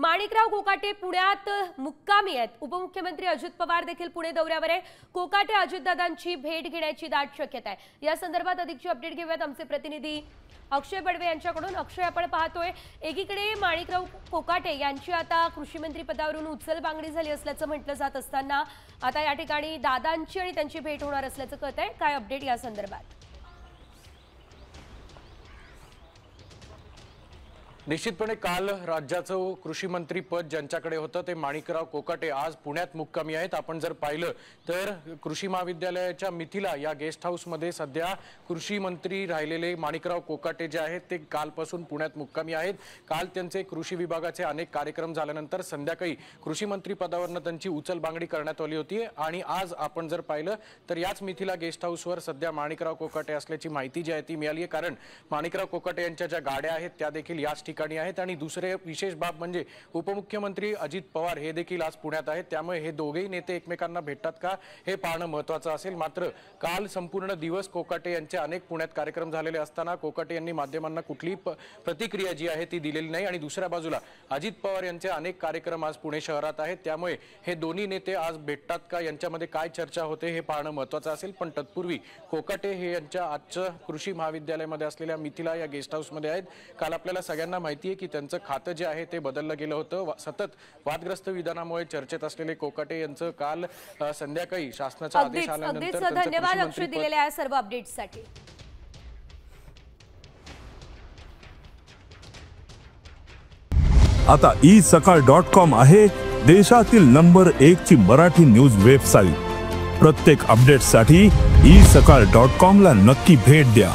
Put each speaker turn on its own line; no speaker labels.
माणिकराव कोकाटे पुण्यात मुक्कामी आहेत। उपमुख्यमंत्री अजित पवार देखील पुणे दौऱ्यावर आहे। कोकाटे अजितदादांची भेट घेण्याची दाट शक्यता आहे। या संदर्भात अधिकची अपडेट घेऊयात आमचे प्रतिनिधी अक्षय बडवे यांच्याकडून। अक्षय, आपण पाहतोय एकीकडे माणिकराव कोकाटे यांची आता कृषी मंत्री पदावरून उचलबांगडी झाली असल्याचं म्हटलं जात असताना आता या ठिकाणी दादांची आणि त्यांची भेट होणार असल्याचं कळतंय। काय अपडेट या संदर्भात?
निश्चितपणे काल राज्याचं कृषी मंत्री पद ज्यांच्याकडे होतं ते माणिकराव कोकाटे आज पुण्यात मुक्कामी आहेत। आपण जर पाहिलं तर कृषी महाविद्यालयाच्या मिथिला या गेस्ट हाऊस मध्ये सध्या कृषी मंत्री राहिलेले माणिकराव कोकाटे जे आहेत ते कालपासून पुण्यात मुक्कामी आहेत। काल त्यांचे कृषी विभागाचे अनेक कार्यक्रम झाल्यानंतर संध्याकाळी कृषी मंत्री पदावरून त्यांची उचलबांगडी करण्यात आली होती आणि आज आपण जर पाहिलं तर याच मिथिला गेस्ट हाऊसवर सध्या माणिकराव कोकाटे असल्याची माहिती जी आहे ती मिळाली आहे। कारण माणिकराव कोकाटे यांच्या ज्या गाड्या आहेत त्या देखील याच ठिकाणी आहेत आणि दुसरे विशेष बाब म्हणजे उपमुख्यमंत्री अजित पवार हे देखील आज पुण्यात आहेत। त्यामुळे हे दोघेही नेते एकमेकांना भेटतात का हे पाहणं महत्त्वाचं असेल। मात्र काल संपूर्ण दिवस कोकाटे यांचे अनेक पुण्यात कार्यक्रम झालेले असताना कोकाटे यांनी माध्यमांना कुठलीही प्रतिक्रिया जी आहे ती दिलेली नाही आणि दुसऱ्या बाजूला अजित पवार यांचे अनेक कार्यक्रम आज पुणे शहरात आहेत। त्यामुळे हे दोन्ही नेते आज भेटतात का, यांच्यामध्ये काय चर्चा होते हे पाहणं महत्त्वाचं असेल। पण तत्पूर्वी कोकाटे हे यांच्या आजच्या कृषी महाविद्यालयामध्ये असलेल्या मिथिला या गेस्ट हाऊसमध्ये आहेत। काल आपल्याला सगळ्यांना माहिती आहे की त्यांचं खातं जे आहे ते बदललं गेलं होतं। सतत वादग्रस्त विधानामुळे चर्चेत असलेले कोकाटे यांचं काल संध्याकाळी शासनाचा आदेश आल्यानंतर
धन्यवाद अक्षय दिलेल्या सर्व अपडेट्ससाठी।
आता isakal.com आहे देशातील नंबर 1 ची मराठी न्यूज वेबसाईट। प्रत्येक अपडेटसाठी isakal.com ला नक्की भेट द्या।